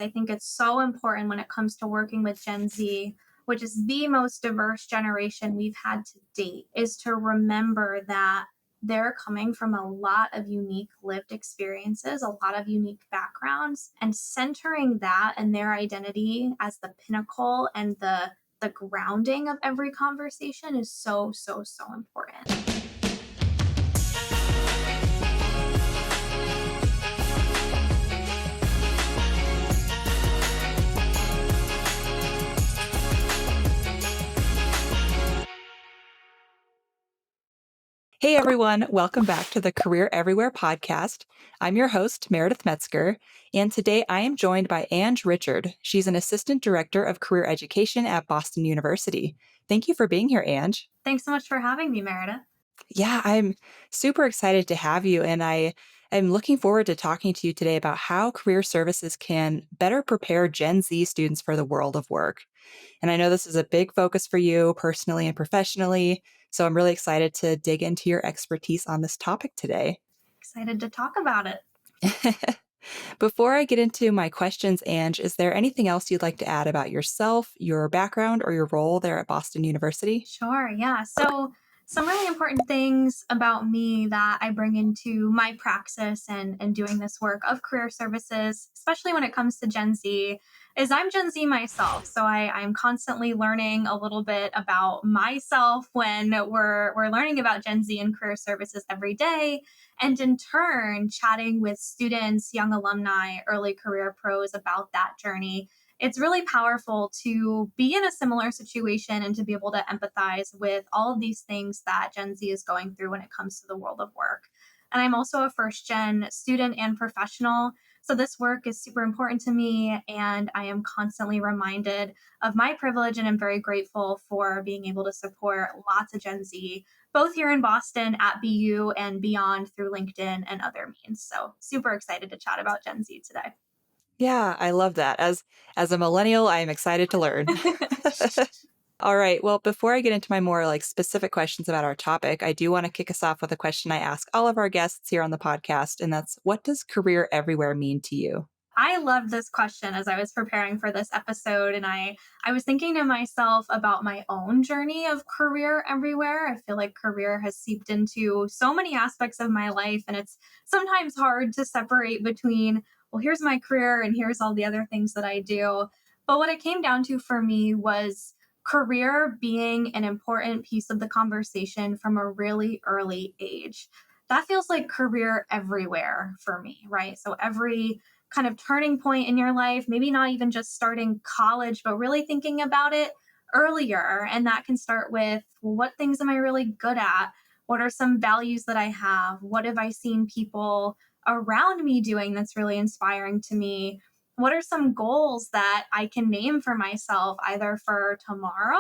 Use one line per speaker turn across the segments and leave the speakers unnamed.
I think it's so important when it comes to working with Gen Z, which is the most diverse generation we've had to date, is to remember that they're coming from a lot of unique lived experiences, a lot of unique backgrounds, and centering that and their identity as the pinnacle and the grounding of every conversation is so, so, so important.
Hey everyone, welcome back to the Career Everywhere podcast. I'm your host, Meredith Metzger, and today I am joined by Ange Richard. She's an Assistant Director of Career Education at Boston University. Thank you for being here, Ange.
Thanks so much for having me, Meredith.
Yeah, I'm super excited to have you, and I am looking forward to talking to you today about how career services can better prepare Gen Z students for the world of work. And I know this is a big focus for you personally and professionally. So I'm really excited to dig into your expertise on this topic today.
Excited to talk about it.
Before I get into my questions, Ange, is there anything else you'd like to add about yourself, your background, or your role there at Boston University?
Sure, yeah. So some really important things about me that I bring into my praxis and doing this work of career services, especially when it comes to Gen Z, is I'm Gen Z myself. So I'm constantly learning a little bit about myself when we're learning about Gen Z and career services every day. And in turn, chatting with students, young alumni, early career pros about that journey. It's really powerful to be in a similar situation and to be able to empathize with all of these things that Gen Z is going through when it comes to the world of work. And I'm also a first gen student and professional. So this work is super important to me. And I am constantly reminded of my privilege. And I'm very grateful for being able to support lots of Gen Z, both here in Boston at BU and beyond through LinkedIn and other means. So super excited to chat about Gen Z today.
Yeah, I love that. As a millennial, I am excited to learn. All right. Well, before I get into my more specific questions about our topic, I do want to kick us off with a question I ask all of our guests here on the podcast, and that's, what does career everywhere mean to you?
I loved this question as I was preparing for this episode, and I was thinking to myself about my own journey of career everywhere. I feel like career has seeped into so many aspects of my life, and it's sometimes hard to separate between, well, here's my career and here's all the other things that I do. But what it came down to for me was career being an important piece of the conversation from a really early age. That feels like career everywhere for me, right? So every kind of turning point in your life, maybe not even just starting college, but really thinking about it earlier. And that can start with, well, what things am I really good at? What are some values that I have? What have I seen people around me doing that's really inspiring to me? What are some goals that I can name for myself, either for tomorrow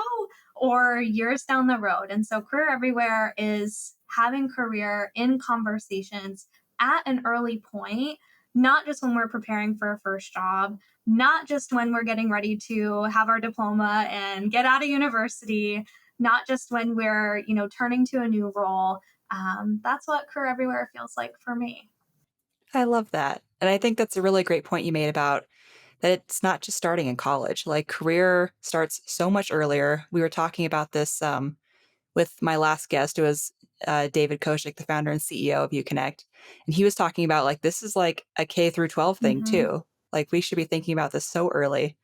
or years down the road? And so, Career Everywhere is having career in conversations at an early point, not just when we're preparing for a first job, not just when we're getting ready to have our diploma and get out of university, not just when we're, turning to a new role. That's what Career Everywhere feels like for me.
I love that. And I think that's a really great point you made about that it's not just starting in college. Like, career starts so much earlier. We were talking about this with my last guest, who was David Koshik, the founder and CEO of uConnect. And he was talking about this is like a K through 12 thing too. Like, we should be thinking about this so early.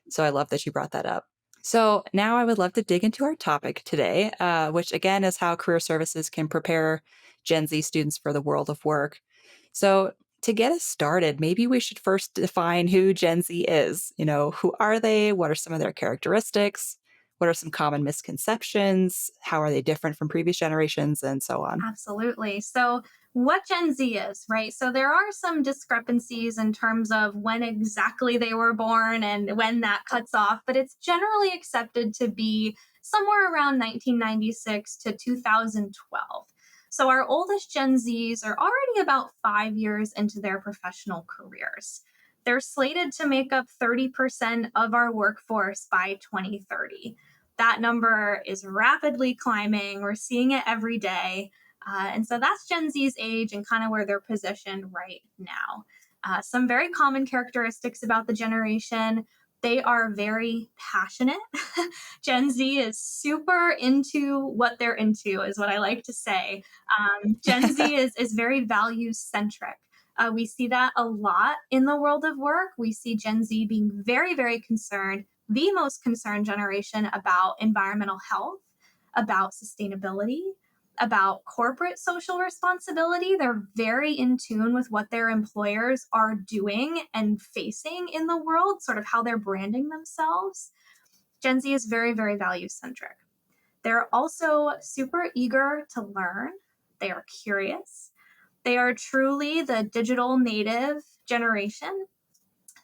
So I love that you brought that up. So now I would love to dig into our topic today, which again is how career services can prepare Gen Z students for the world of work. So to get us started, maybe we should first define who Gen Z is. Who are they? What are some of their characteristics? What are some common misconceptions? How are they different from previous generations, and so on?
Absolutely. So, what Gen Z is, right? So, there are some discrepancies in terms of when exactly they were born and when that cuts off, but it's generally accepted to be somewhere around 1996 to 2012. So, our oldest Gen Zs are already about 5 years into their professional careers. They're slated to make up 30% of our workforce by 2030. That number is rapidly climbing. We're seeing it every day. And so that's Gen Z's age and kind of where they're positioned right now. Some very common characteristics about the generation: they are very passionate. Gen Z is super into what they're into, is what I like to say. Gen Z is very values centric. We see that a lot in the world of work. We see Gen Z being very, very concerned, the most concerned generation, about environmental health, about sustainability, about corporate social responsibility. They're very in tune with what their employers are doing and facing in the world, sort of how they're branding themselves. Gen Z is very, very value centric. They're also super eager to learn. They are curious. They are truly the digital native generation.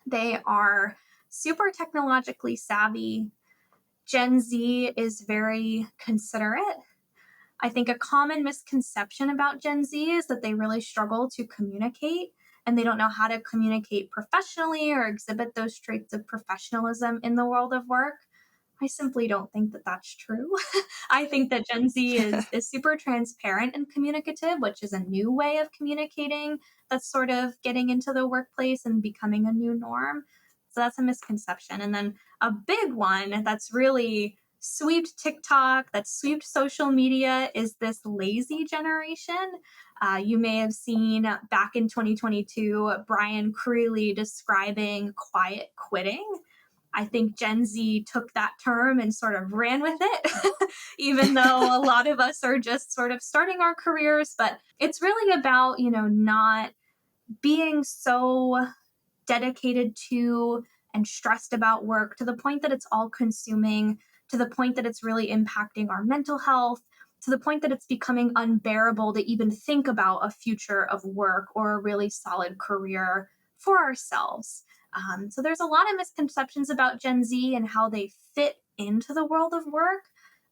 They are super technologically savvy. Gen Z is very considerate. I think a common misconception about Gen Z is that they really struggle to communicate and they don't know how to communicate professionally or exhibit those traits of professionalism in the world of work. I simply don't think that that's true. I think that Gen Z is super transparent and communicative, which is a new way of communicating that's sort of getting into the workplace and becoming a new norm. So that's a misconception. And then a big one that's really swept TikTok, that swept social media, is this lazy generation. You may have seen back in 2022 Brian Creeley describing quiet quitting. I think Gen Z took that term and sort of ran with it, even though a lot of us are just sort of starting our careers. But it's really about, not being so dedicated to and stressed about work to the point that it's all consuming, to the point that it's really impacting our mental health, to the point that it's becoming unbearable to even think about a future of work or a really solid career for ourselves. So there's a lot of misconceptions about Gen Z and how they fit into the world of work.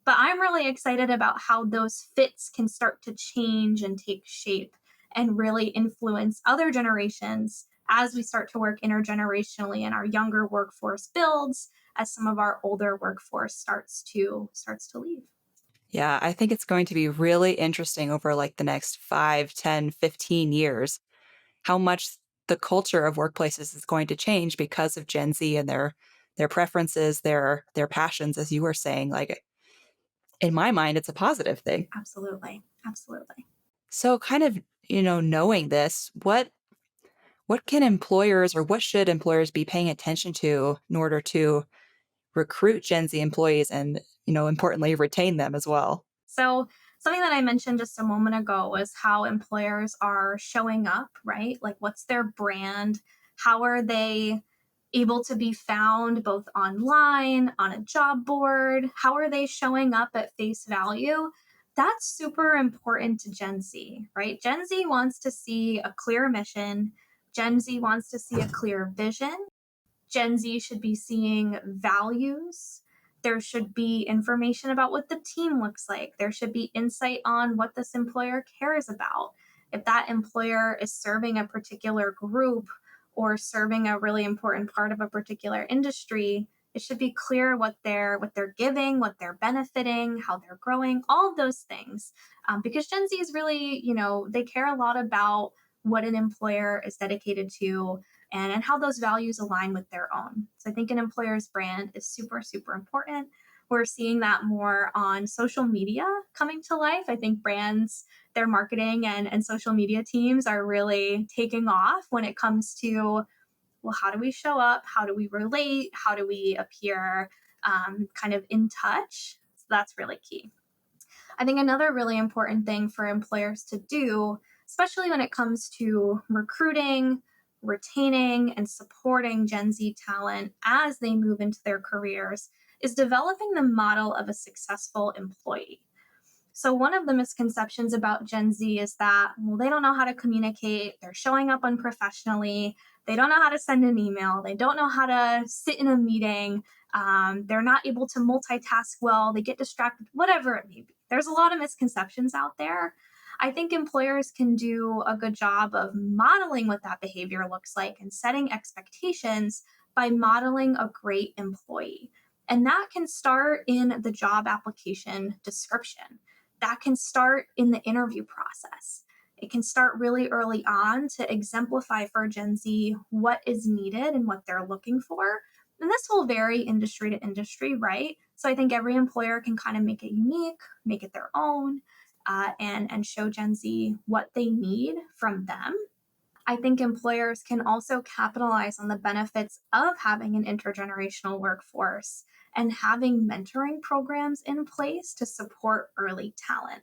But I'm really excited about how those fits can start to change and take shape and really influence other generations as we start to work intergenerationally and our younger workforce builds, as some of our older workforce starts to leave.
Yeah, I think it's going to be really interesting over like the next 5, 10, 15 years how much the culture of workplaces is going to change because of Gen Z and their preferences, their passions, as you were saying. Like in my mind, it's a positive thing.
Absolutely. Absolutely.
So kind of, knowing this, what can employers or what should employers be paying attention to in order to recruit Gen Z employees and, importantly, retain them as well?
So, something that I mentioned just a moment ago was how employers are showing up, right? Like, what's their brand? How are they able to be found both online, on a job board? How are they showing up at face value? That's super important to Gen Z, right? Gen Z wants to see a clear mission. Gen Z wants to see a clear vision. Gen Z should be seeing values. There should be information about what the team looks like. There should be insight on what this employer cares about. If that employer is serving a particular group or serving a really important part of a particular industry, it should be clear what they're giving, what they're benefiting, how they're growing, all of those things. Because Gen Z is really, they care a lot about what an employer is dedicated to and how those values align with their own. So I think an employer's brand is super, super important. We're seeing that more on social media coming to life. I think brands, their marketing and social media teams are really taking off when it comes to, well, how do we show up? How do we relate? How do we appear kind of in touch? So that's really key. I think another really important thing for employers to do, especially when it comes to recruiting, retaining, and supporting Gen Z talent as they move into their careers, is developing the model of a successful employee. So, one of the misconceptions about Gen Z is that, well, they don't know how to communicate, they're showing up unprofessionally, they don't know how to send an email, they don't know how to sit in a meeting, they're not able to multitask well, they get distracted, whatever it may be. There's a lot of misconceptions out there. I think employers can do a good job of modeling what that behavior looks like and setting expectations by modeling a great employee. And that can start in the job application description. That can start in the interview process. It can start really early on to exemplify for Gen Z what is needed and what they're looking for. And this will vary industry to industry, right? So I think every employer can kind of make it unique, make it their own, and show Gen Z what they need from them. I think employers can also capitalize on the benefits of having an intergenerational workforce and having mentoring programs in place to support early talent.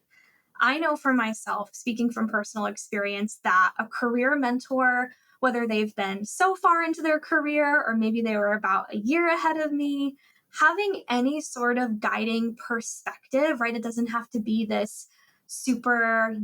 I know for myself, speaking from personal experience, that a career mentor, whether they've been so far into their career or maybe they were about a year ahead of me, having any sort of guiding perspective, right? It doesn't have to be this super,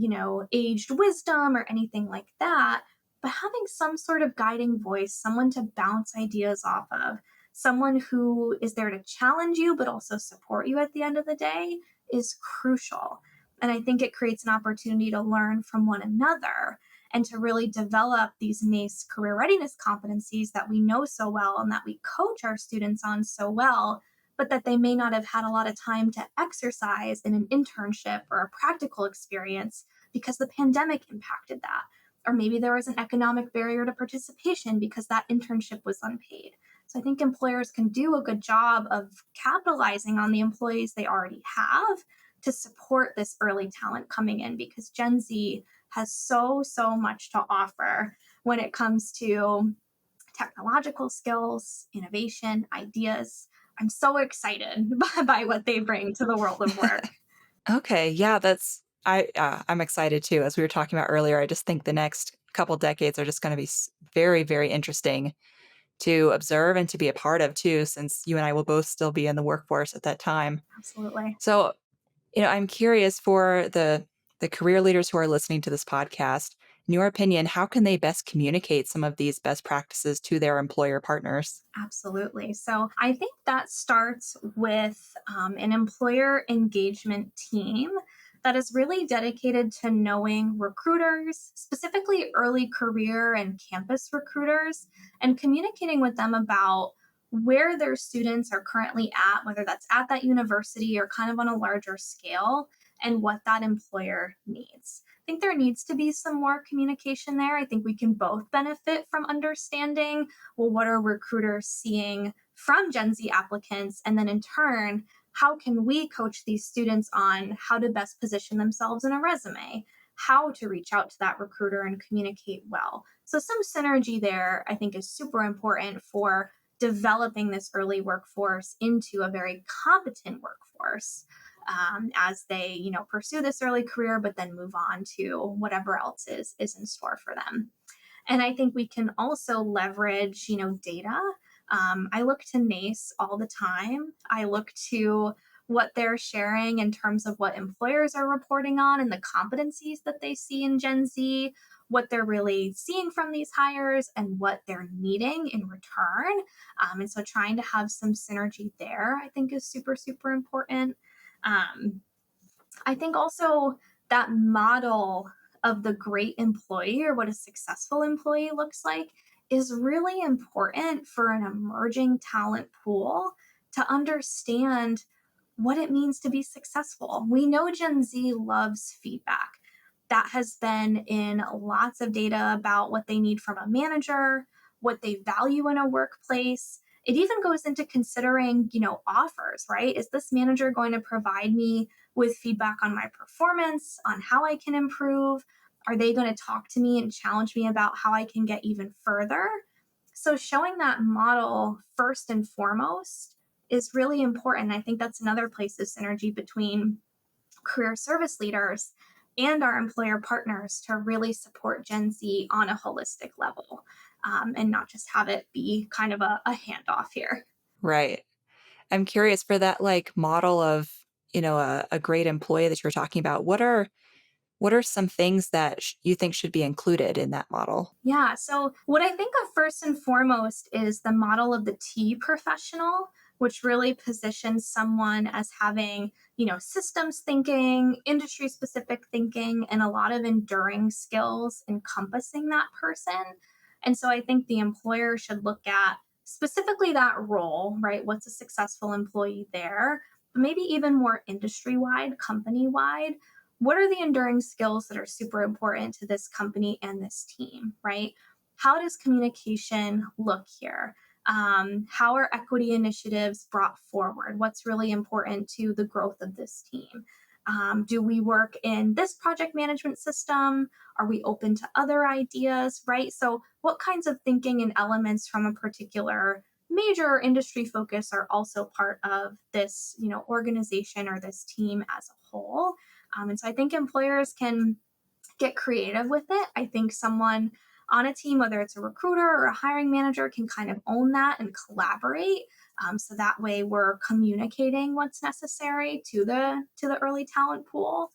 aged wisdom or anything like that, but having some sort of guiding voice, someone to bounce ideas off of, someone who is there to challenge you but also support you at the end of the day is crucial. And I think it creates an opportunity to learn from one another and to really develop these NACE career readiness competencies that we know so well and that we coach our students on so well, but that they may not have had a lot of time to exercise in an internship or a practical experience because the pandemic impacted that. Or maybe there was an economic barrier to participation because that internship was unpaid. So I think employers can do a good job of capitalizing on the employees they already have to support this early talent coming in because Gen Z has so much to offer when it comes to technological skills, innovation, ideas. I'm so excited by what they bring to the world of work.
Okay, yeah, I'm excited too. As we were talking about earlier, I just think the next couple decades are just going to be very, very interesting to observe and to be a part of too, since you and I will both still be in the workforce at that time.
Absolutely.
So, I'm curious for the career leaders who are listening to this podcast, in your opinion, how can they best communicate some of these best practices to their employer partners?
Absolutely. So I think that starts with an employer engagement team that is really dedicated to knowing recruiters, specifically early career and campus recruiters, and communicating with them about where their students are currently at, whether that's at that university or kind of on a larger scale, and what that employer needs. I think there needs to be some more communication there. I think we can both benefit from understanding, well, what are recruiters seeing from Gen Z applicants? And then in turn, how can we coach these students on how to best position themselves in a resume, how to reach out to that recruiter and communicate well? So, some synergy there, I think, is super important for developing this early workforce into a very competent workforce. As they, pursue this early career, but then move on to whatever else is in store for them. And I think we can also leverage, data. I look to NACE all the time. I look to what they're sharing in terms of what employers are reporting on and the competencies that they see in Gen Z, what they're really seeing from these hires and what they're needing in return. And so trying to have some synergy there, I think, is super important. Um, I think also that model of the great employee or what a successful employee looks like is really important for an emerging talent pool to understand what it means to be successful. We know Gen Z loves feedback. That has been in lots of data about what they need from a manager, what they value in a workplace. It even goes into considering, offers, right? Is this manager going to provide me with feedback on my performance, on how I can improve? Are they going to talk to me and challenge me about how I can get even further? So, showing that model first and foremost is really important. I think that's another place of synergy between career service leaders and our employer partners to really support Gen Z on a holistic level, and not just have it be kind of a handoff here.
Right. I'm curious for that like model of, a great employee that you're talking about. What are some things that you think should be included in that model?
Yeah. So, what I think of first and foremost is the model of the T professional, which really positions someone as having, systems thinking, industry specific thinking, and a lot of enduring skills encompassing that person. And so, I think the employer should look at specifically that role, right? What's a successful employee there? Maybe even more industry wide, company wide. what are the enduring skills that are super important to this company and this team, right? How does communication look here? How are equity initiatives brought forward? What's really important to the growth of this team? Do we work in this project management system? Are we open to other ideas, right? So, what kinds of thinking and elements from a particular major industry focus are also part of this, organization or this team as a whole? And so, I think employers can get creative with it. I think someone on a team, whether it's a recruiter or a hiring manager, can kind of own that and collaborate. So that way, we're communicating what's necessary to the early talent pool.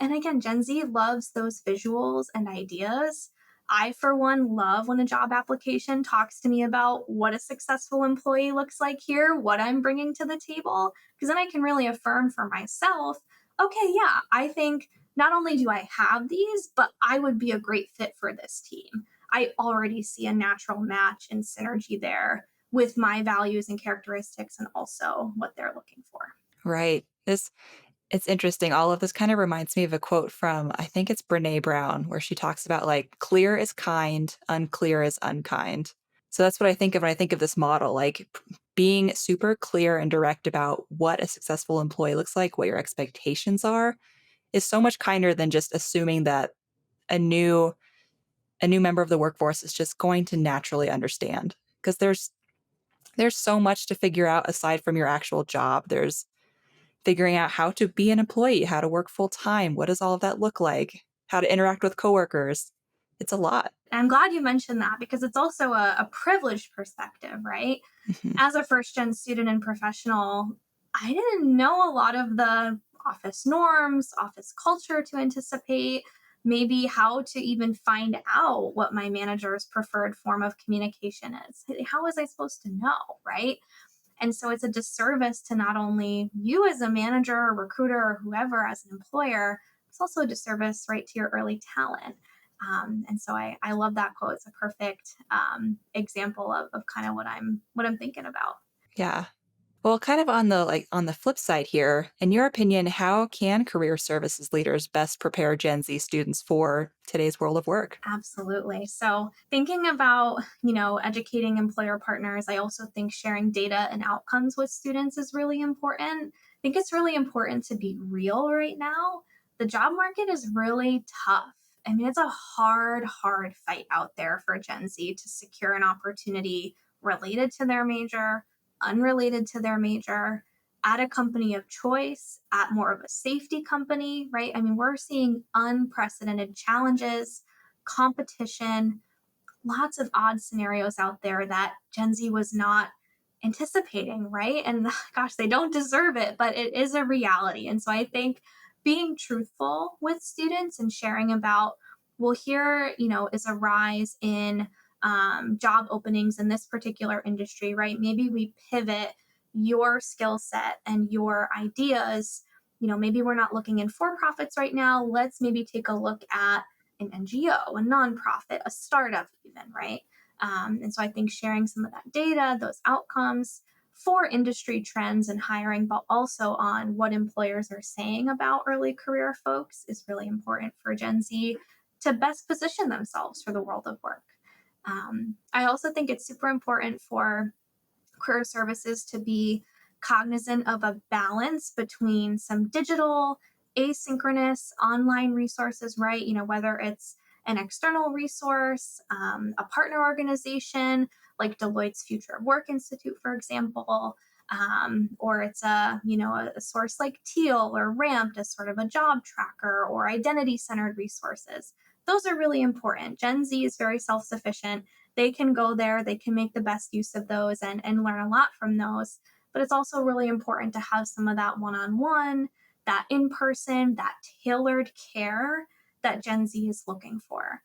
And again, Gen Z loves those visuals and ideas. I, for one, love when a job application talks to me about what a successful employee looks like here, what I'm bringing to the table, because then I can really affirm for myself, okay, yeah, I think not only do I have these, but I would be a great fit for this team. I already see a natural match and synergy there with my values and characteristics and also what they're looking for.
Right. It's interesting. All of this kind of reminds me of a quote from, I think it's Brene Brown, where she talks about like clear is kind, unclear is unkind. So that's what I think of when I think of this model, like being super clear and direct about what a successful employee looks like, what your expectations are, is so much kinder than just assuming that a new a new member of the workforce is just going to naturally understand. Because there's so much to figure out aside from your actual job. There's figuring out how to be an employee, how to work full time, what does all of that look like, how to interact with coworkers. It's a lot.
I'm glad you mentioned that because it's also a privileged perspective, right?
Mhm.
As a first gen student and professional, I didn't know a lot of the office norms, office culture to anticipate, maybe how to even find out what my manager's preferred form of communication is. How was I supposed to know, right? And so it's a disservice to not only you as a manager or recruiter or whoever as an employer, it's also a disservice right to your early talent. And so I love that quote. It's a perfect example of kind of what I'm thinking about.
Yeah. Well, kind of on the on the flip side here, in your opinion, how can career services leaders best prepare Gen Z students for today's world of work?
Absolutely. So, thinking about, educating employer partners, I also think sharing data and outcomes with students is really important. I think it's really important to be real right now. The job market is really tough. I mean, it's a hard, hard fight out there for Gen Z to secure an opportunity related to their major, unrelated to their major, at a company of choice, at more of a safety company, right? I mean, we're seeing unprecedented challenges, competition, lots of odd scenarios out there that Gen Z was not anticipating, right? And gosh, they don't deserve it, but it is a reality. And so I think being truthful with students and sharing about, well, here, is a rise in job openings in this particular industry, right? Maybe we pivot your skill set and your ideas. Maybe we're not looking in for profits right now. Let's maybe take a look at an NGO, a nonprofit, a startup, even, right? And so I think sharing some of that data, those outcomes for industry trends and hiring, but also on what employers are saying about early career folks is really important for Gen Z to best position themselves for the world of work. I also think it's super important for career services to be cognizant of a balance between some digital, asynchronous online resources, right? Whether it's an external resource, a partner organization like Deloitte's Future of Work Institute, for example, or it's a source like Teal or Ramped as sort of a job tracker or identity centered resources. Those are really important. Gen Z is very self sufficient. They can go there, they can make the best use of those and learn a lot from those. But it's also really important to have some of that one on one, that in person, that tailored care that Gen Z is looking for.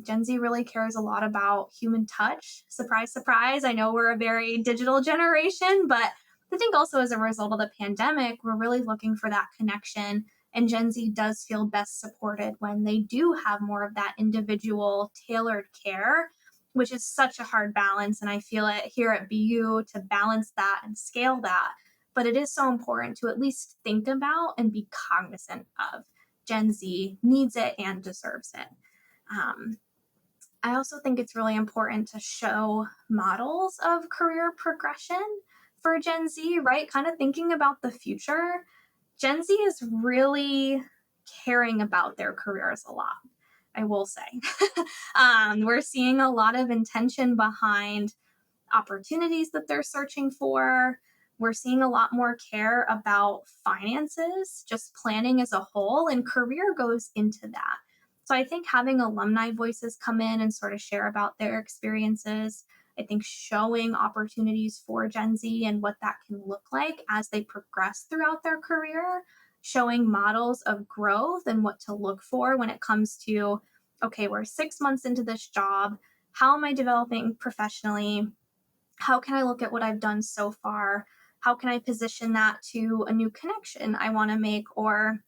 Gen Z really cares a lot about human touch. Surprise, surprise. I know we're a very digital generation, but I think also as a result of the pandemic, we're really looking for that connection. And Gen Z does feel best supported when they do have more of that individual tailored care, which is such a hard balance. And I feel it here at BU to balance that and scale that. but it is so important to at least think about and be cognizant of. Gen Z needs it and deserves it. Um, I also think it's really important to show models of career progression for Gen Z, right? Kind of thinking about the future. Gen Z is really caring about their careers a lot, I will say. We're seeing a lot of intention behind opportunities that they're searching for. We're seeing a lot more care about finances, just planning as a whole, and career goes into that. So I think having alumni voices come in and sort of share about their experiences, I think showing opportunities for Gen Z and what that can look like as they progress throughout their career, showing models of growth and what to look for when it comes to, okay, we're 6 months into this job. How am I developing professionally? How can I look at what I've done so far? How can I position that to a new connection I want to make or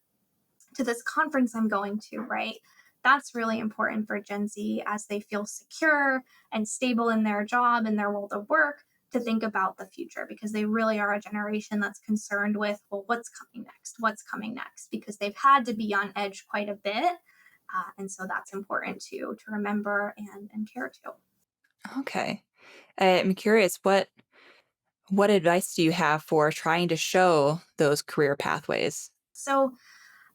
to this conference I'm going to, right? That's really important for Gen Z as they feel secure and stable in their job and their world of work to think about the future because they really are a generation that's concerned with, well, what's coming next? What's coming next? Because they've had to be on edge quite a bit. And so that's important to remember and care to.
Okay. I'm curious, what advice do you have for trying to show those career pathways?
So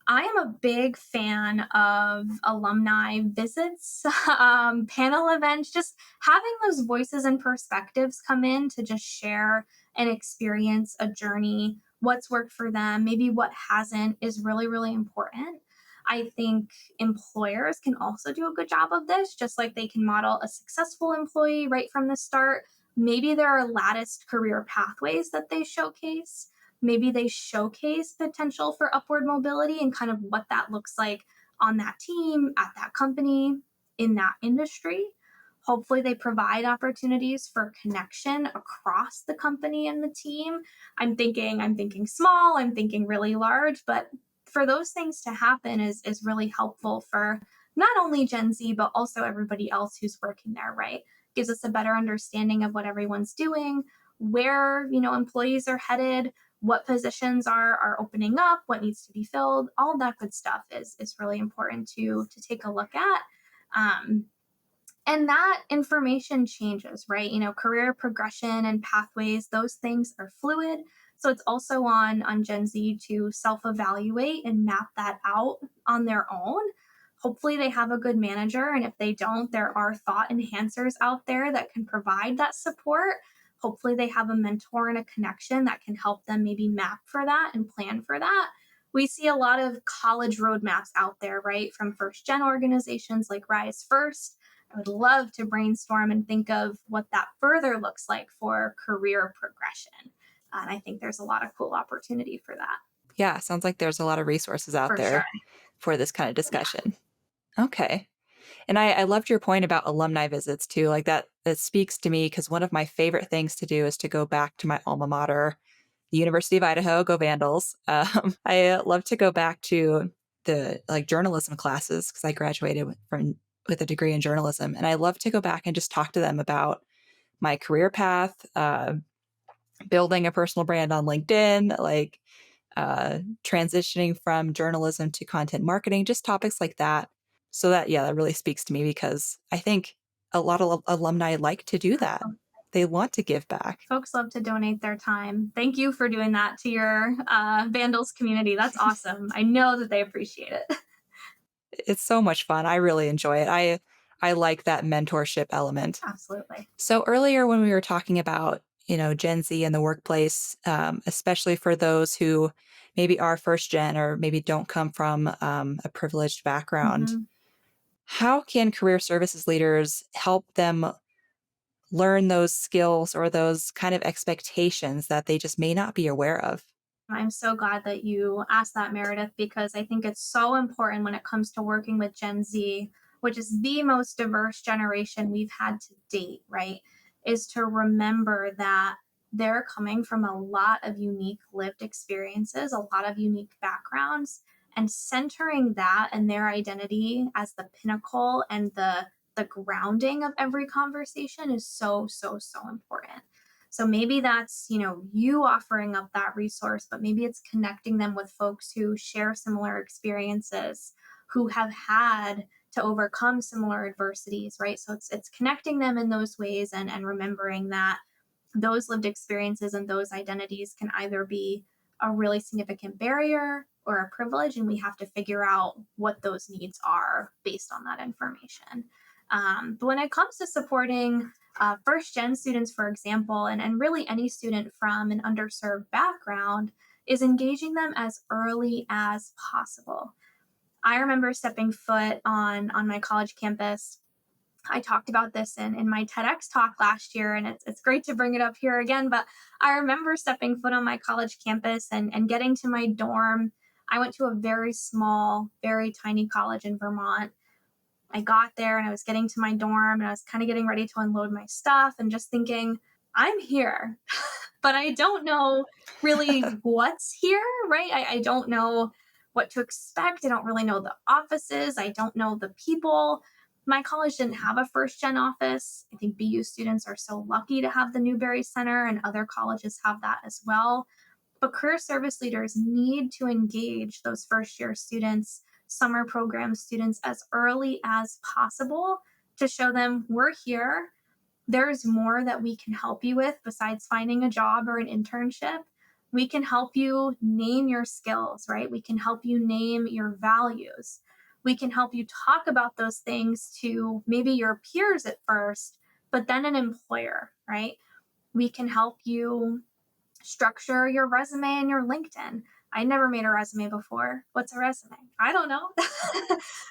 I am a big fan of alumni visits, panel events, just having those voices and perspectives come in to just share an experience, a journey, what's worked for them, maybe what hasn't is really, really important. I think employers can also do a good job of this, just like they can model a successful employee right from the start. Maybe there are latticed career pathways that they showcase. Maybe they showcase potential for upward mobility and kind of what that looks like on that team, at that company, in that industry. Hopefully, they provide opportunities for connection across the company and the team. I'm thinking small, I'm thinking really large, but for those things to happen is really helpful for not only Gen Z, but also everybody else who's working there, right? Gives us a better understanding of what everyone's doing, where employees are headed, what positions are opening up, what needs to be filled, all that good stuff is really important to take a look at. Um, and that information changes, right? Career progression and pathways, those things are fluid. So it's also on Gen Z to self-evaluate and map that out on their own. Hopefully they have a good manager, and if they don't, there are thought enhancers out there that can provide that support. Hopefully they have a mentor and a connection that can help them maybe map for that and plan for that. We see a lot of college roadmaps out there, right? From first gen organizations like Rise First. I would love to brainstorm and think of what that further looks like for career progression. And I think there's a lot of cool opportunity for that.
Yeah, sounds like there's a lot of resources out
For sure.
there for this kind of
Yeah,
discussion. Okay. And I loved your point about alumni visits too. Like that speaks to me because one of my favorite things to do is to go back to my alma mater, the University of Idaho, go Vandals. I love to go back to the like journalism classes because I graduated with a degree in journalism, and I love to go back and just talk to them about my career path, building a personal brand on LinkedIn, like transitioning from journalism to content marketing, just topics like that. So yeah, that really speaks to me because I think a lot of alumni like to do that. They want to give back.
folks love to donate their time. Thank you for doing that to your Vandals community. That's awesome. I know that they appreciate it.
It's so much fun. I really enjoy it. I like that mentorship element.
Absolutely.
So earlier when we were talking about, Gen Z in the workplace, especially for those who maybe are first gen or maybe don't come from a privileged background,
Mhm.
how can career services leaders help them learn those skills or those kind of expectations that they just may not be aware of?
I'm so glad that you asked that, Meredith, because I think it's so important when it comes to working with Gen Z, which is the most diverse generation we've had to date, right? Is to remember that they're coming from a lot of unique lived experiences, a lot of unique backgrounds, and centering that and their identity as the pinnacle and the grounding of every conversation is so, so, so important. So maybe that's, you offering up that resource, but maybe it's connecting them with folks who share similar experiences, who have had to overcome similar adversities, right? So it's connecting them in those ways, and remembering that those lived experiences and those identities can either be a really significant barrier or a privilege, and we have to figure out what those needs are based on that information. But when it comes to supporting first gen students, for example, and really any student from an underserved background, is engaging them as early as possible. I remember stepping foot on my college campus. I talked about this in my TEDx talk last year, and it's great to bring it up here again. But I remember stepping foot on my college campus and getting to my dorm. I went to a very small, very tiny college in Vermont. I got there and I was getting to my dorm and I was kind of getting ready to unload my stuff and just thinking, I'm here, but I don't know really what's here, right? I don't know what to expect. I don't really know the offices. I don't know the people. My college didn't have a first gen office. I think BU students are so lucky to have the Newberry Center, and other colleges have that as well. But career service leaders need to engage those first year students, summer program students, as early as possible to show them we're here. There's more that we can help you with besides finding a job or an internship. We can help you name your skills, right? We can help you name your values. We can help you talk about those things to maybe your peers at first, but then an employer, right? We can help you structure your resume and your LinkedIn. I never made a resume before. What's a resume? I don't know.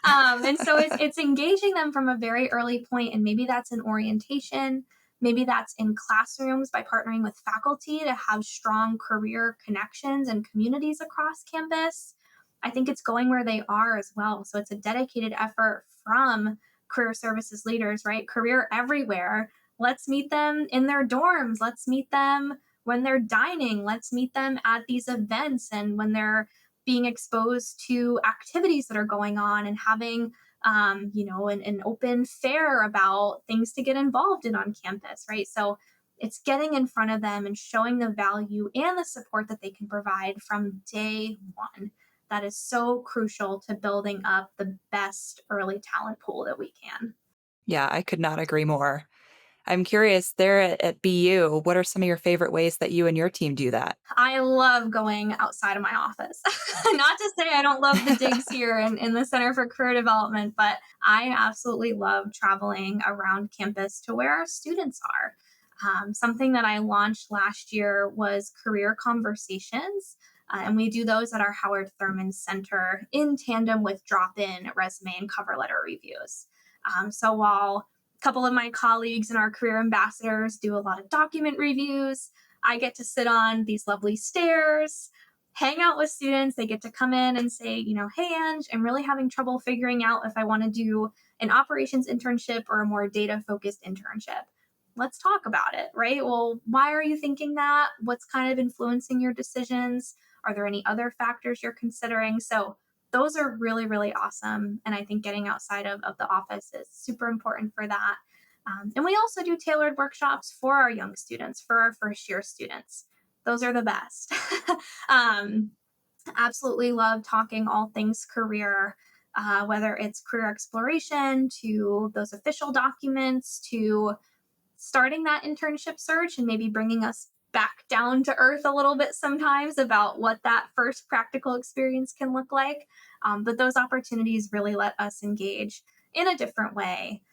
And so it's engaging them from a very early point, and maybe that's in orientation. Maybe that's in classrooms by partnering with faculty to have strong career connections and communities across campus. I think it's going where they are as well. So it's a dedicated effort from career services leaders, right? Career everywhere. Let's meet them in their dorms. Let's meet them when they're dining. Let's meet them at these events and when they're being exposed to activities that are going on, and having an open fair about things to get involved in on campus, right? So it's getting in front of them and showing the value and the support that they can provide from day one. That is so crucial to building up the best early talent pool that we can.
Yeah, I could not agree more. I'm curious, there at BU, what are some of your favorite ways that you and your team do that?
I love going outside of my office. Not to say I don't love the digs here in the Center for Career Development, but I absolutely love traveling around campus to where our students are. Something that I launched last year was career conversations. And we do those at our Howard Thurman Center in tandem with drop in resume and cover letter reviews. So while a couple of my colleagues and our career ambassadors do a lot of document reviews, I get to sit on these lovely stairs, hang out with students. They get to come in and say, hey, Ange, I'm really having trouble figuring out if I want to do an operations internship or a more data focused internship. Let's talk about it, right? Well, why are you thinking that? What's kind of influencing your decisions? Are there any other factors you're considering? So, those are really, really awesome. And I think getting outside of the office is super important for that. And we also do tailored workshops for our young students, for our first year students. Those are the best. um, Absolutely love talking all things career, whether it's career exploration to those official documents to starting that internship search and maybe bringing us back down to earth a little bit sometimes about what that first practical experience can look like. But those opportunities really let us engage in a different way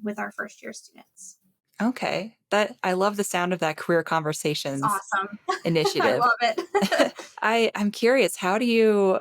with our first year students.
Okay. That I love the sound of that career
It's
conversations
awesome. I
initiative.
love it.
I'm curious, how do you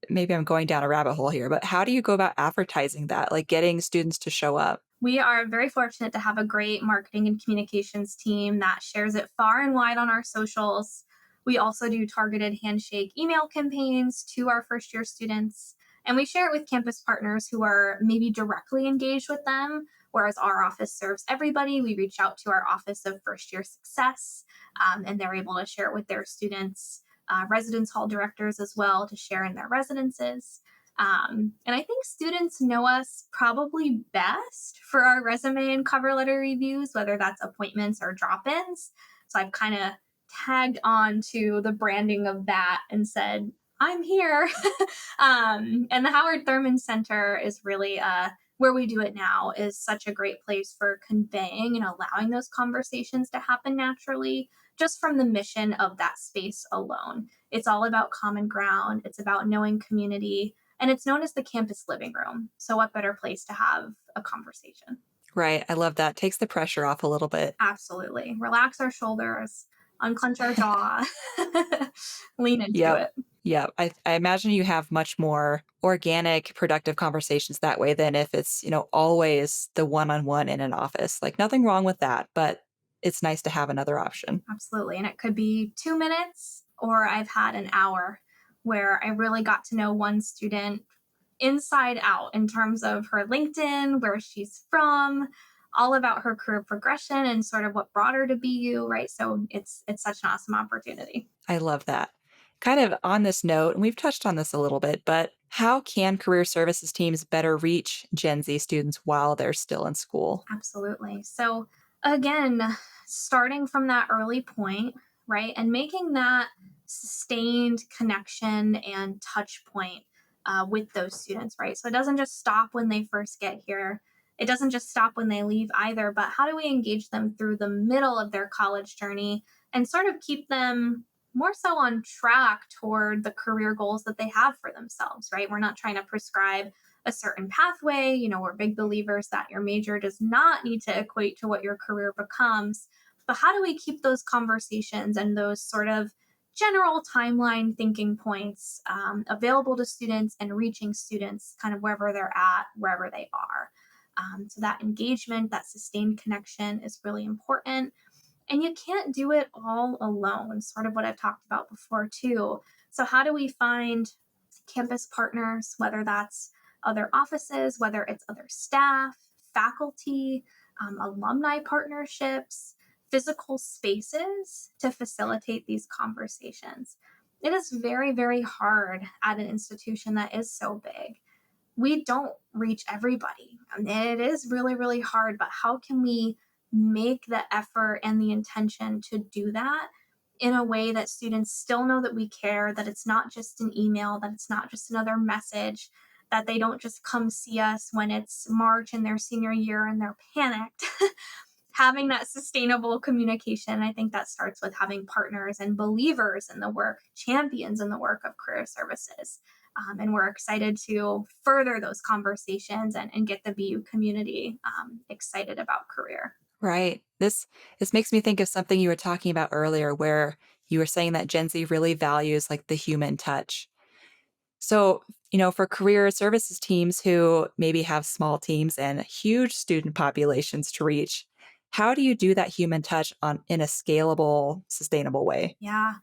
maybe I'm going down a rabbit hole here, but how do you go about advertising that, like getting students to show up?
We are very fortunate to have a great marketing and communications team that shares it far and wide on our socials. We also do targeted handshake email campaigns to our first year students, and we share it with campus partners who are maybe directly engaged with them. Whereas our office serves everybody, we reach out to our Office of First Year Success, and they're able to share it with their students, residence hall directors as well, to share in their residences. And I think students know us probably best for our resume and cover letter reviews, whether that's appointments or drop ins. So I've kind of tagged on to the branding of that and said, I'm here. And the Howard Thurman Center is really where we do it now is such a great place for conveying and allowing those conversations to happen naturally, just from the mission of that space alone. It's all about common ground, it's about knowing community, and it's known as the campus living room. So, what better place to have a conversation?
Right. I love that. Takes the pressure off a little bit.
Absolutely. Relax our shoulders, unclench our jaw, lean into
Yep.
it.
Yep. I imagine you have much more organic, productive conversations that way than if it's, always the one-on-one in an office. Like nothing wrong with that, but it's nice to have another option.
Absolutely. And it could be 2 minutes, or I've had an hour where I really got to know one student inside out in terms of her LinkedIn, where she's from, all about her career progression and sort of what brought her to BU, right? So it's such an awesome opportunity.
I love that. Kind of on this note, and we've touched on this a little bit, but how can career services teams better reach Gen Z students while they're still in school?
Absolutely. So again, starting from that early point, right, and making that sustained connection and touch point with those students, right? So it doesn't just stop when they first get here. It doesn't just stop when they leave either, but how do we engage them through the middle of their college journey and sort of keep them more so on track toward the career goals that they have for themselves, right? We're not trying to prescribe a certain pathway. We're big believers that your major does not need to equate to what your career becomes. But how do we keep those conversations and those sort of general timeline thinking points available to students and reaching students kind of wherever they're at, wherever they are? So that engagement, that sustained connection is really important. And you can't do it all alone, sort of what I've talked about before, too. So, how do we find campus partners, whether that's other offices, whether it's other staff, faculty, alumni partnerships, physical spaces to facilitate these conversations? It is very, very hard at an institution that is so big. We don't reach everybody. And it is really, really hard, but how can we make the effort and the intention to do that in a way that students still know that we care, that it's not just an email, that it's not just another message, that they don't just come see us when it's March in their senior year and they're panicked. Having that sustainable communication, I think that starts with having partners and believers in the work, champions in the work of career services. And we're excited to further those conversations and get the BU community excited about career.
Right. This makes me think of something you were talking about earlier where you were saying that Gen Z really values like the human touch. So, for career services teams who maybe have small teams and huge student populations to reach, how do you do that human touch on in a scalable, sustainable way?
Yeah.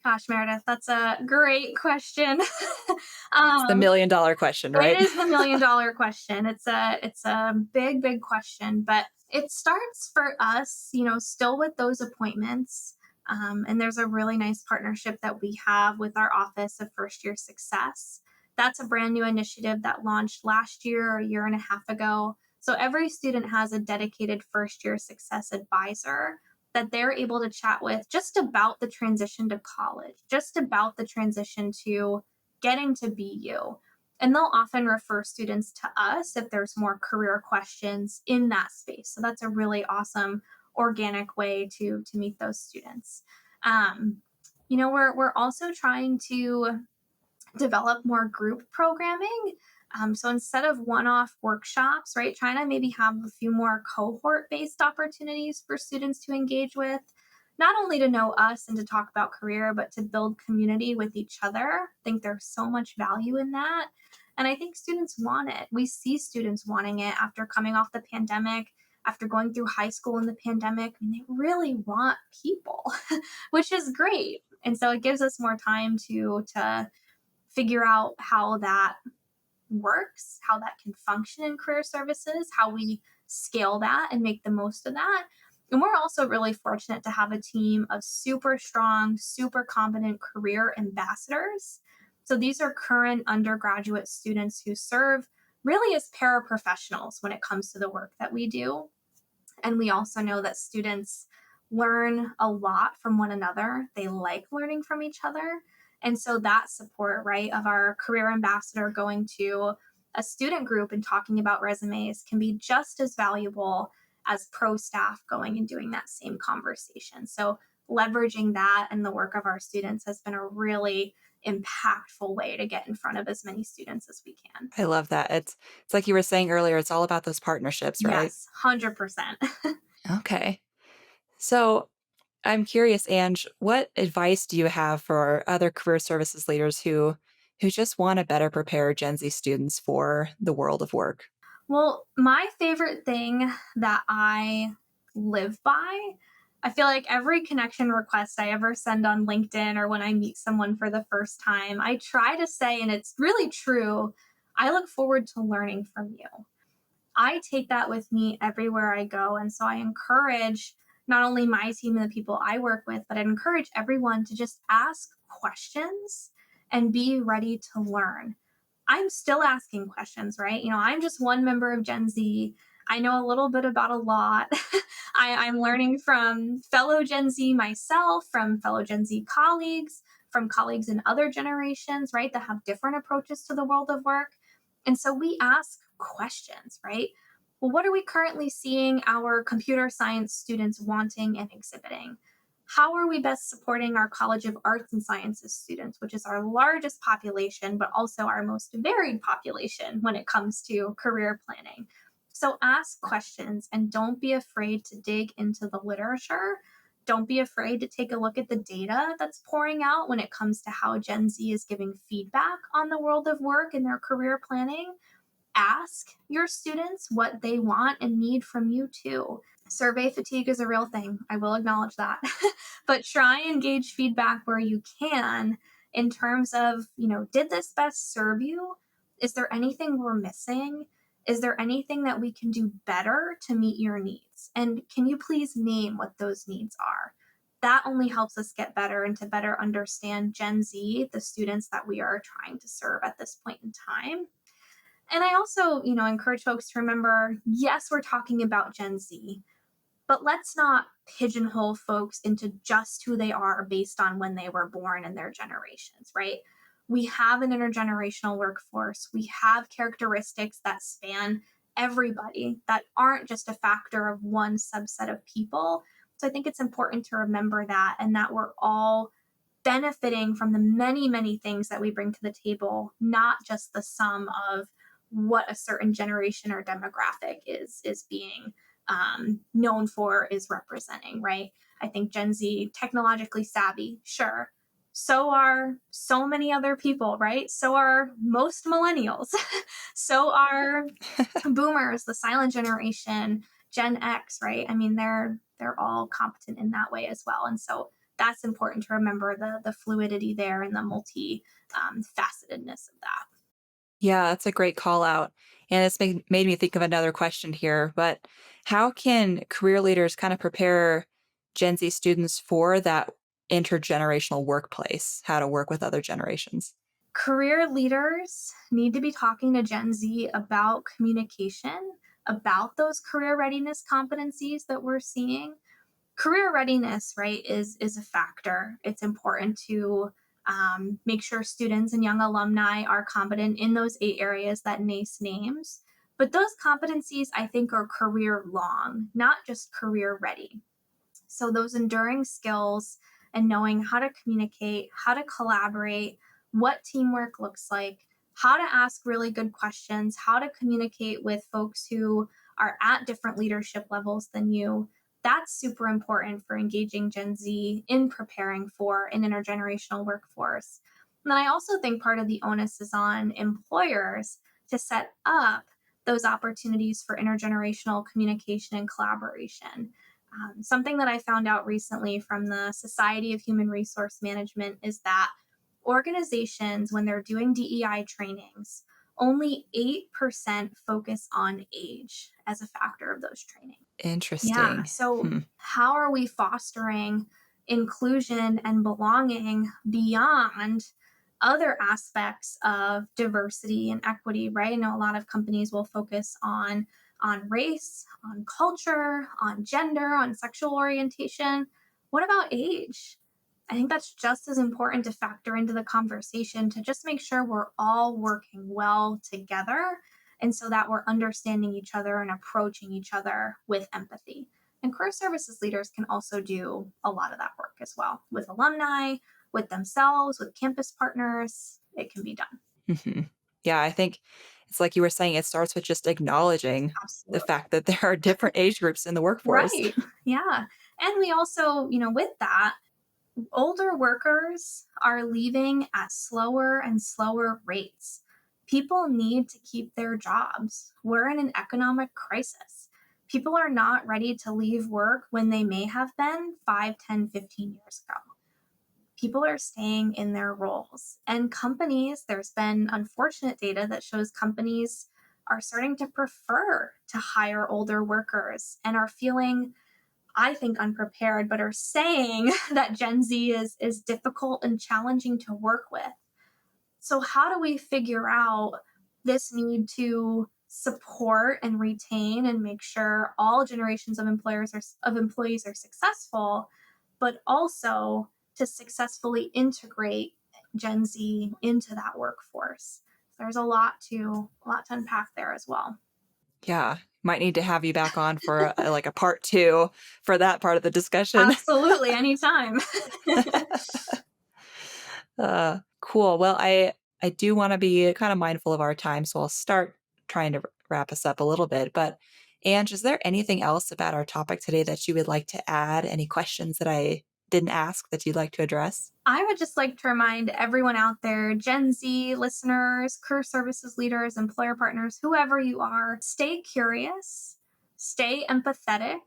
Gosh, Meredith, that's a great question.
It's the
um,
$1,000,000 question,
It
right?
is the $1,000,000 question. It's a big, big question, but it starts for us, still with those appointments. And there's a really nice partnership that we have with our Office of First Year Success. That's a brand new initiative that launched last year or a year and a half ago. So every student has a dedicated first year success advisor that they're able to chat with just about the transition to college, just about the transition to getting to BU, and they'll often refer students to us if there's more career questions in that space. So that's a really awesome organic way to meet those students. Um, we're also trying to develop more group programming. So instead of one off workshops, right, trying to maybe have a few more cohort based opportunities for students to engage with, not only to know us and to talk about career, but to build community with each other. I think there's so much value in that. And I think students want it. We see students wanting it after coming off the pandemic, after going through high school in the pandemic. I mean, they really want people, which is great. And so it gives us more time to figure out how that works, how that can function in career services, how we scale that and make the most of that. And we're also really fortunate to have a team of super strong, super competent career ambassadors. So these are current undergraduate students who serve really as paraprofessionals when it comes to the work that we do. And we also know that students learn a lot from one another. They like learning from each other. And so that support, right, of our career ambassador going to a student group and talking about resumes can be just as valuable as pro staff going and doing that same conversation. So leveraging that and the work of our students has been a really impactful way to get in front of as many students as we can.
I love that. It's like you were saying earlier, it's all about those partnerships, right?
Yes, 100%.
Okay. So I'm curious, Ange, what advice do you have for other career services leaders who just want to better prepare Gen Z students for the world of work?
Well, my favorite thing that I live by, I feel like every connection request I ever send on LinkedIn or when I meet someone for the first time, I try to say, and it's really true, I look forward to learning from you. I take that with me everywhere I go. And so I encourage not only my team and the people I work with, but I encourage everyone to just ask questions and be ready to learn. I'm still asking questions, right? I'm just one member of Gen Z. I know a little bit about a lot. I'm learning from fellow Gen Z myself, from fellow Gen Z colleagues, from colleagues in other generations, right, that have different approaches to the world of work. And so we ask questions, right? Well, what are we currently seeing our computer science students wanting and exhibiting? How are we best supporting our College of Arts and Sciences students, which is our largest population, but also our most varied population when it comes to career planning? So ask questions and don't be afraid to dig into the literature. Don't be afraid to take a look at the data that's pouring out when it comes to how Gen Z is giving feedback on the world of work and their career planning. Ask your students what they want and need from you too. Survey fatigue is a real thing. I will acknowledge that. But try and gauge feedback where you can in terms of, did this best serve you? Is there anything we're missing? Is there anything that we can do better to meet your needs? And can you please name what those needs are? That only helps us get better and to better understand Gen Z, the students that we are trying to serve at this point in time. And I also, encourage folks to remember, yes, we're talking about Gen Z, but let's not pigeonhole folks into just who they are based on when they were born and their generations, right? We have an intergenerational workforce. We have characteristics that span everybody that aren't just a factor of one subset of people. So I think it's important to remember that and that we're all benefiting from the many, many things that we bring to the table, not just the sum of what a certain generation or demographic is being known for, is representing, right? I think Gen Z, technologically savvy, sure. So are so many other people, right? So are most millennials. So are boomers, the silent generation, Gen X, right? I mean, they're all competent in that way as well. And so that's important to remember the fluidity there and the multi facetedness of that.
Yeah, that's a great call out. And it's made me think of another question here, but how can career leaders kind of prepare Gen Z students for that intergenerational workplace, how to work with other generations?
Career leaders need to be talking to Gen Z about communication, about those career readiness competencies that we're seeing. Career readiness, right, is a factor. It's important to make sure students and young alumni are competent in those 8 areas that NACE names. But those competencies, I think, are career long, not just career ready. So, those enduring skills and knowing how to communicate, how to collaborate, what teamwork looks like, how to ask really good questions, how to communicate with folks who are at different leadership levels than you. That's super important for engaging Gen Z in preparing for an intergenerational workforce. And then I also think part of the onus is on employers to set up those opportunities for intergenerational communication and collaboration. Something that I found out recently from the Society of Human Resource Management is that organizations, when they're doing DEI trainings, only 8% focus on age as a factor of those trainings. Yeah.
Interesting.
So,
Hmm.
how are we fostering inclusion and belonging beyond other aspects of diversity and equity, right? I know a lot of companies will focus on on race, on culture, on gender, on sexual orientation. What about age? I think that's just as important to factor into the conversation to just make sure we're all working well together and so that we're understanding each other and approaching each other with empathy. And career services leaders can also do a lot of that work as well with alumni, with themselves, with campus partners. It can be done.
Hmm. Yeah, I think it's like you were saying, it starts with just acknowledging the
Absolutely.
fact that there are different age groups in the workforce.
Right. Yeah. And we also, with that, older workers are leaving at slower and slower rates. People need to keep their jobs. We're in an economic crisis. People are not ready to leave work when they may have been 5, 10, 15 years ago. People are staying in their roles. And companies, there's been unfortunate data that shows companies are starting to prefer to hire older workers and are feeling, I think, unprepared, but are saying that Gen Z is difficult and challenging to work with. So how do we figure out this need to support and retain and make sure all generations of employees are successful, but also to successfully integrate Gen Z into that workforce? There's a lot to unpack there as well.
Yeah, might need to have you back on for like a part two for that part of the discussion.
Absolutely, anytime.
Cool. Well, I do want to be kind of mindful of our time, so I'll start trying to wrap us up a little bit. But Ange, is there anything else about our topic today that you would like to add? Any questions that I didn't ask that you'd like to address?
I would just like to remind everyone out there, Gen Z listeners, career services leaders, employer partners, whoever you are, stay curious, stay empathetic,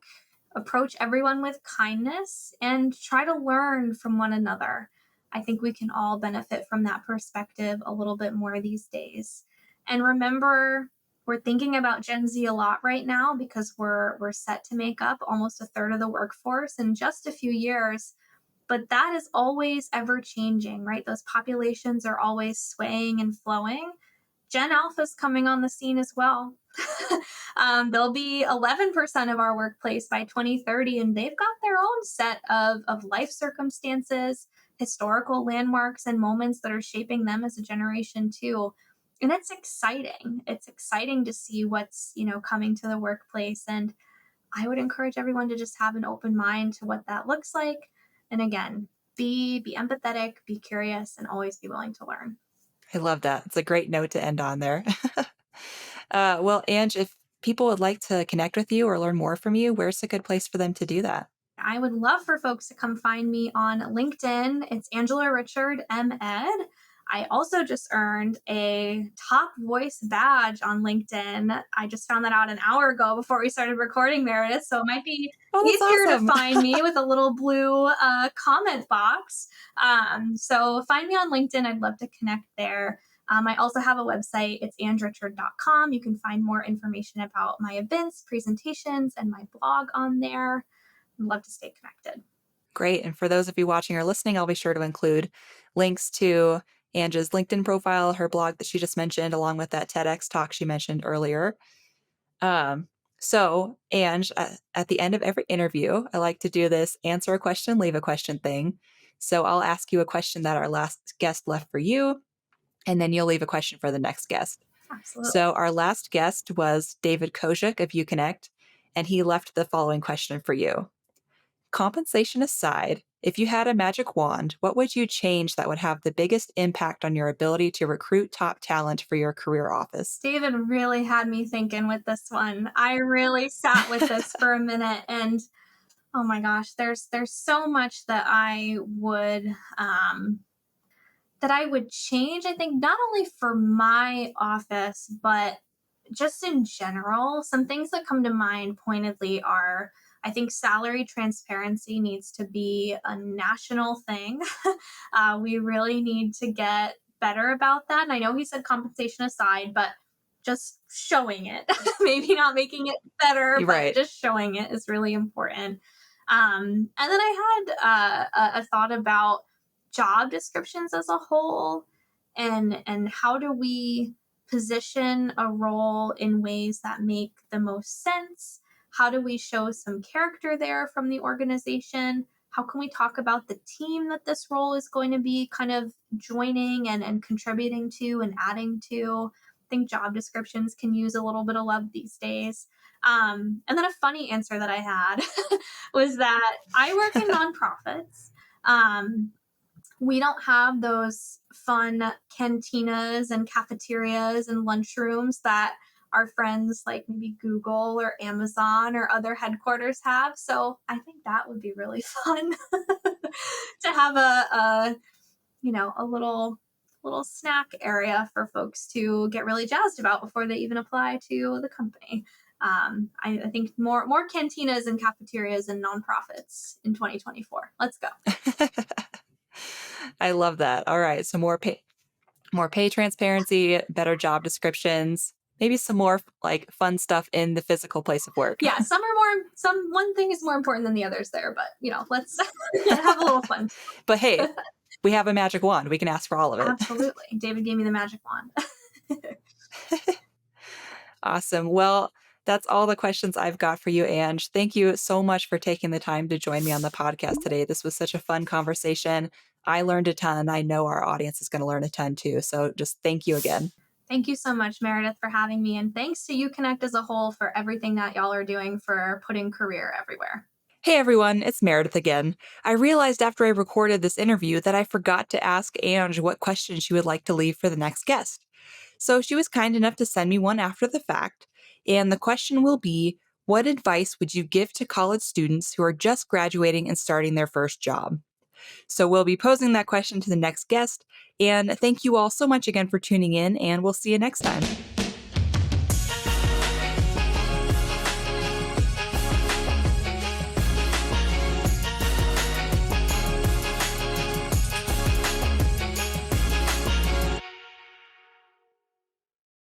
approach everyone with kindness, and try to learn from one another. I think we can all benefit from that perspective a little bit more these days. And remember, we're thinking about Gen Z a lot right now because we're set to make up almost a third of the workforce in just a few years, but that is always ever changing, right? Those populations are always swaying and flowing. Gen Alpha's coming on the scene as well. They'll be 11% of our workplace by 2030, and they've got their own set of life circumstances, historical landmarks, and moments that are shaping them as a generation, too. And it's exciting. It's exciting to see what's, coming to the workplace. And I would encourage everyone to just have an open mind to what that looks like. And again, be empathetic, be curious, and always be willing to learn.
I love that. It's a great note to end on there. Well, Ange, if people would like to connect with you or learn more from you, where's a good place for them to do that?
I would love for folks to come find me on LinkedIn. It's Angela Richard MEd. I also just earned a top voice badge on LinkedIn. I just found that out an hour ago before we started recording, Meredith. So it might be
Oh, that's
easier to
awesome.
find me with a little blue comment box. So find me on LinkedIn. I'd love to connect there. I also have a website. It's andrichard.com. You can find more information about my events, presentations, and my blog on there. I'd love to stay connected.
Great. And for those of you watching or listening, I'll be sure to include links to Ange's LinkedIn profile, her blog that she just mentioned, along with that TEDx talk she mentioned earlier. So, Ange, at the end of every interview, I like to do this answer a question, leave a question thing. So I'll ask you a question that our last guest left for you, and then you'll leave a question for the next guest.
Absolutely.
So our last guest was David Kozik of uConnect, and he left the following question for you. Compensation aside, if you had a magic wand, what would you change that would have the biggest impact on your ability to recruit top talent for your career office?
David really had me thinking with this one. I really sat with this for a minute, and oh my gosh, there's so much that I would change, I think, not only for my office, but just in general. Some things that come to mind pointedly are, I think salary transparency needs to be a national thing. We really need to get better about that. And I know he said compensation aside, but just showing it, maybe not making it better,
You're
but
right.
just showing it is really important. And then I had a thought about job descriptions as a whole, and how do we position a role in ways that make the most sense? How do we show some character there from the organization? How can we talk about the team that this role is going to be kind of joining and contributing to and adding to? I think job descriptions can use a little bit of love these days. And then a funny answer that I had was that I work in nonprofits. Um, we don't have those fun cantinas and cafeterias and lunchrooms that our friends like maybe Google or Amazon or other headquarters have. So I think that would be really fun to have a a little snack area for folks to get really jazzed about before they even apply to the company. I think more cantinas and cafeterias and nonprofits in 2024. Let's go.
I love that. All right. So more pay transparency, better job descriptions, maybe some more like fun stuff in the physical place of work.
Yeah, some one thing is more important than the others there, but let's have a little fun.
But hey, we have a magic wand. We can ask for all of it.
Absolutely. David gave me the magic wand.
Awesome. Well, that's all the questions I've got for you, Ange. Thank you so much for taking the time to join me on the podcast today. This was such a fun conversation. I learned a ton. I know our audience is going to learn a ton too. So just thank you again.
Thank you so much, Meredith, for having me. And thanks to uConnect as a whole for everything that y'all are doing for putting career everywhere.
Hey everyone, it's Meredith again. I realized after I recorded this interview that I forgot to ask Ange what question she would like to leave for the next guest. So she was kind enough to send me one after the fact. And the question will be, what advice would you give to college students who are just graduating and starting their first job? So we'll be posing that question to the next guest. And thank you all so much again for tuning in, and we'll see you next time.